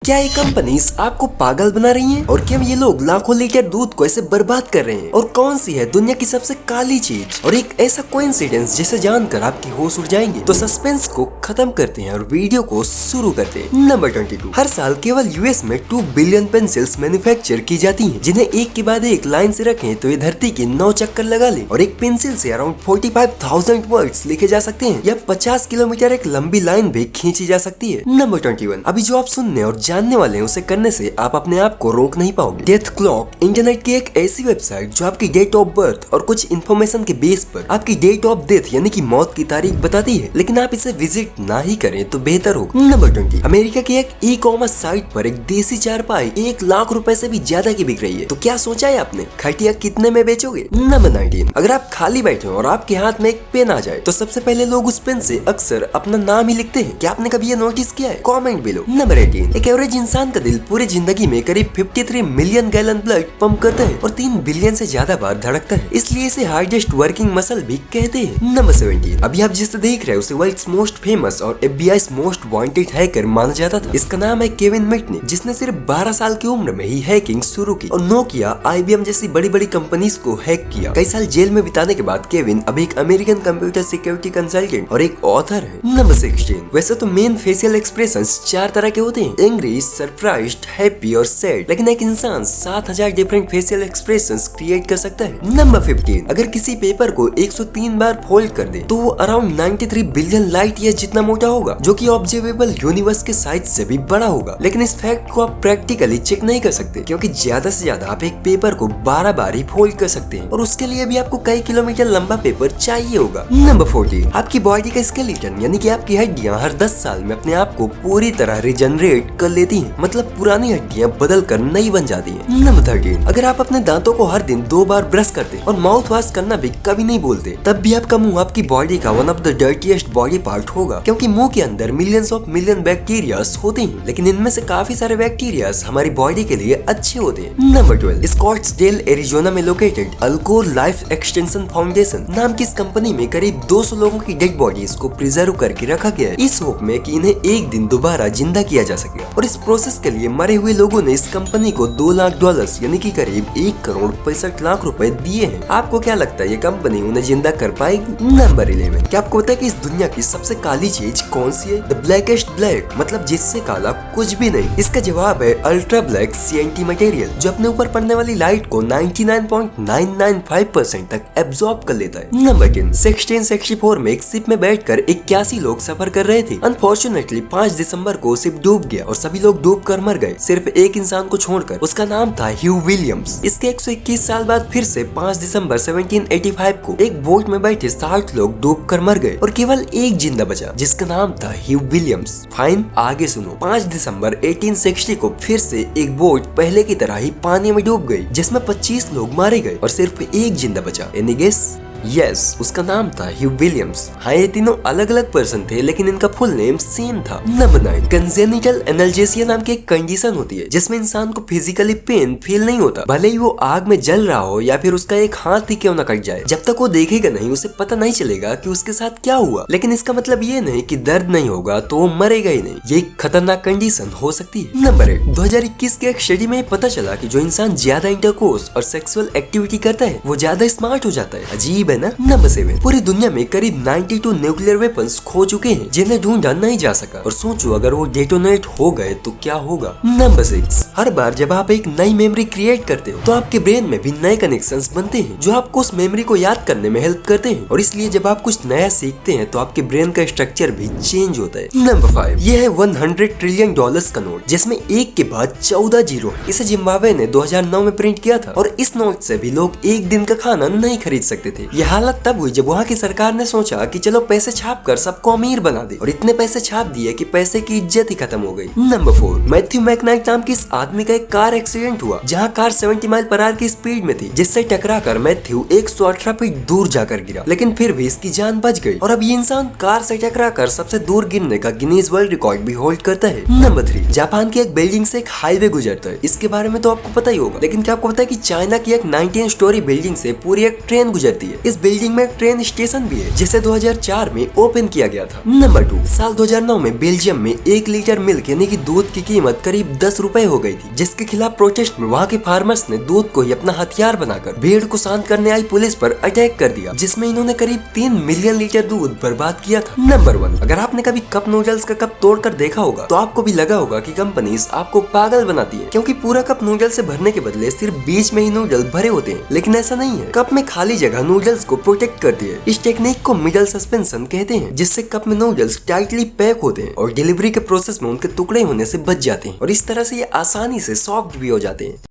क्या ये कंपनीज आपको पागल बना रही हैं? और क्या ये लोग लाखों लीटर दूध को ऐसे बर्बाद कर रहे हैं? और कौन सी है दुनिया की सबसे काली चीज और एक ऐसा कोइंसिडेंस जिसे जानकर आपकी होश उड़ जाएंगे? तो सस्पेंस को खत्म करते हैं और वीडियो को शुरू करते हैं। नंबर 22। हर साल केवल यूएस में 2 बिलियन पेंसिल्स मैन्युफैक्चर की जाती हैं, जिन्हें एक के बाद एक लाइन से रखें तो ये धरती के 9 चक्कर लगा ले और एक पेंसिल से अराउंड 45,000 वर्ड्स लिखे जा सकते हैं या 50 किलोमीटर एक लंबी लाइन भी खींची जा सकती है। नंबर 21। अभी जो आप सुनने और जानने वाले हैं उसे करने से आप अपने आप को रोक नहीं पाओगे। डेथ क्लॉक इंटरनेट की एक ऐसी वेबसाइट जो आपकी डेट ऑफ बर्थ और कुछ इन्फॉर्मेशन के बेस पर आपकी डेट ऑफ डेथ यानी कि मौत की तारीख बताती है, लेकिन आप इसे विजिट ना ही करें तो बेहतर होगा। नंबर 20। अमेरिका की एक ई कॉमर्स साइट पर एक देसी चारपाई 1 लाख रुपए से भी ज्यादा की बिक रही है। तो क्या सोचा है आपने, खटिया कितने में बेचोगे? नंबर 19। अगर आप खाली बैठे हो और आपके हाथ में एक पेन आ जाए तो सबसे पहले लोग उस पेन से अक्सर अपना नाम ही लिखते हैं। क्या आपने कभी ये नोटिस किया है? Comment below. नंबर 18। एक एवरेज इंसान का दिल पूरी जिंदगी में करीब 53 मिलियन गैलन ब्लड पंप करता है और 3 बिलियन से ज्यादा बार धड़कता है, इसलिए इसे हार्डेस्ट वर्किंग मसल भी कहते हैं। नंबर 17। अभी आप जिसे देख रहे हैं उसे वर्ल्ड्स मोस्ट फेमस और एफबीआई मोस्ट वांटेड हैकर माना जाता था। इसका नाम है केविन मिटनी, जिसने सिर्फ 12 साल की उम्र में ही हैकिंग शुरू की और नोकिया, IBM जैसी बड़ी बड़ी कंपनीज को हैक किया। कई साल जेल में बिताने के बाद केविन अब एक अमेरिकन कंप्यूटर सिक्योरिटी कंसल्टेंट और एक ऑथर है। नंबर 16। वैसे तो मेन फेशियल एक्सप्रेशंस 4 तरह के होते हैं, एंग्री, सरप्राइज्ड, हैप्पी और सैड, लेकिन एक इंसान 7000 डिफरेंट फेशियल एक्सप्रेशंस क्रिएट कर सकता है। नंबर 15। अगर किसी पेपर को 103 बार फोल्ड कर दे तो वो अराउंड 93 बिलियन लाइट ईयर जितना मोटा होगा, जो कि ऑब्जर्वेबल यूनिवर्स के साइज से भी बड़ा होगा। लेकिन इस फैक्ट को आप प्रैक्टिकली चेक नहीं कर सकते, क्योंकि ज्यादा से ज्यादा आप एक पेपर को 12 बार ही फोल्ड कर सकते हैं और उसके लिए भी आपको कई किलोमीटर लंबा पेपर चाहिए होगा। नंबर 14। आपकी बॉडी का स्केलेटन यानी कि आपकी हड्डियां हर 10 साल में अपने आप को पूरी तरह रिजनरेट कर लेती हैं, मतलब पुरानी हड्डियां बदल कर नई बन जाती हैं। नंबर 13। अगर आप अपने दांतों को हर दिन 2 बार ब्रश करते और माउथ वॉश करना भी कभी नहीं बोलते, तब भी आपका मुंह आपकी बॉडी का one of the dirtiest body part होगा, क्योंकि मुंह के अंदर मिलियंस ऑफ मिलियन बैक्टीरियाज होते हैं, लेकिन इनमें से काफी सारे बैक्टीरियाज हमारी बॉडी के लिए अच्छे होते हैं। नंबर 12। स्कॉट्सडेल एरिजोना में located Alcor life extension foundation नाम की इस कंपनी में करीब 200 लोगों की डेड बॉडीज को प्रिजर्व करके रखा गया है, इस होप में कि इन्हें एक दिन दोबारा जिंदा किया जा सके। और इस प्रोसेस के लिए मरे हुए लोगों ने इस कंपनी को $2 लाख यानी कि करीब 1 करोड़ 65 लाख रुपए दिए हैं। आपको क्या लगता है ये कंपनी उन्हें जिंदा कर पाएगी? नंबर 11। क्या आपको पता है कि इस दुनिया की सबसे काली चीज कौन सी है? द ब्लैकेस्ट ब्लैक, मतलब जिससे काला कुछ भी नहीं। इसका जवाब है अल्ट्रा ब्लैक CNT मटेरियल, जो अपने ऊपर पड़ने वाली लाइट को 99.995% तक एब्जॉर्ब कर लेता है। नंबर 10। 1664 में एक शिप में बैठकर 81 लोग सफर कर रहे थे। अनफॉर्चुनेटली 5 दिसंबर को शिप डूब गया और सभी लोग डूब कर मर गए, सिर्फ एक इंसान को छोड़कर। उसका नाम था ह्यू विलियम्स। इसके 121 साल बाद फिर से 5 दिसंबर 1785 को एक बोट में बैठे 60 लोग डूब कर मर गए और केवल एक जिंदा बचा, जिसका नाम था ह्यू विलियम्स। फाइन, आगे सुनो। 5 दिसंबर 1860 को फिर से एक बोट पहले की तरह ही पानी में डूब गई, जिसमें 25 लोग मारे गए और सिर्फ एक जिंदा बचा। Any guess? यस, उसका नाम था ह्यू विलियम्स। हाँ, ये तीनों अलग अलग पर्सन थे, लेकिन इनका फुल नेम सेम था। नंबर 9। कंजेनिटल एनाल्जेसिया नाम की एक कंडीशन होती है जिसमें इंसान को फिजिकली पेन फील नहीं होता, भले ही वो आग में जल रहा हो या फिर उसका एक हाथ ही क्यों न कट जाए। जब तक वो देखेगा नहीं उसे पता नहीं चलेगा कि उसके साथ क्या हुआ, लेकिन इसका मतलब ये नहीं कि दर्द नहीं होगा तो वो मरेगा ही नहीं। ये एक खतरनाक कंडीशन हो सकती है। नंबर 8। 2021 के एक स्टडी में पता चला कि जो इंसान ज्यादा इंटरकोर्स और सेक्सुअल एक्टिविटी करता है वो ज्यादा स्मार्ट हो जाता है। अजीब है ना? नंबर 7। पूरी दुनिया में करीब 92 न्यूक्लियर वेपन्स खो चुके हैं जिन्हें ढूंढा नहीं जा सका, और सोचो अगर वो डेटोनेट हो गए तो क्या होगा। नंबर 6। हर बार जब आप एक नई मेमोरी क्रिएट करते हो तो आपके ब्रेन में भी नए कनेक्शंस बनते हैं जो आपको उस मेमोरी को याद करने में हेल्प करते हैं, और इसलिए जब आप कुछ नया सीखते हैं तो आपके ब्रेन का स्ट्रक्चर भी चेंज होता है। नंबर 5। यह है $100 ट्रिलियन का नोट, जिसमें एक के बाद 14 जीरो है। इसे जिम्बाब्वे ने 2009 में प्रिंट किया था और इस नोट से भी लोग एक दिन का खाना नहीं खरीद सकते थे। यह हालत तब हुई जब वहाँ की सरकार ने सोचा कि चलो पैसे छाप कर सबको अमीर बना दे, और इतने पैसे छाप दिए कि पैसे की इज्जत ही खत्म हो गई। नंबर 4। मैथ्यू मैकनाइट नाम के इस आदमी का एक कार एक्सीडेंट हुआ जहाँ कार 70 माइल पर आवर की स्पीड में थी, जिससे टकराकर मैथ्यू 118 फीट दूर जाकर गिरा, लेकिन फिर भी इसकी जान बच गई और अब ये इंसान कार से टकराकर सबसे दूर गिरने का गिनीज वर्ल्ड रिकॉर्ड भी होल्ड करता है। नंबर 3। जापान की एक बिल्डिंग से एक हाईवे गुजरता है। इसके बारे में तो आपको पता ही होगा, लेकिन क्या आपको पता है कि चाइना की एक 19 स्टोरी बिल्डिंग से पूरी एक ट्रेन गुजरती है। इस बिल्डिंग में ट्रेन स्टेशन भी है जिसे 2004 में ओपन किया गया था। नंबर 2, साल 2009 में बेल्जियम में 1 लीटर मिल्क यानी कि दूध की कीमत करीब 10 रुपए हो गई थी, जिसके खिलाफ प्रोटेस्ट में वहाँ के फार्मर्स ने दूध को ही अपना हथियार बनाकर भीड़ को शांत करने आई पुलिस पर अटैक कर दिया, जिसमें इन्होंने करीब 3 मिलियन लीटर दूध बर्बाद किया था। नंबर 1, अगर आपने कभी कप नूडल्स का कप तोड़कर देखा होगा तो आपको भी लगा होगा कि कंपनीज आपको पागल बनाती है, क्योंकि पूरा कप नूडल्स से भरने के बदले सिर्फ बीच में ही नूडल भरे होते हैं। लेकिन ऐसा नहीं है, कप में खाली जगह नूडल्स को प्रोटेक्ट करती है। इस टेक्निक को मिडल सस्पेंशन कहते हैं, जिससे कप में नूडल्स टाइटली पैक होते हैं और डिलीवरी के प्रोसेस में उनके टुकड़े होने से बच जाते हैं और इस तरह से ये आसानी से सॉफ्ट भी हो जाते हैं।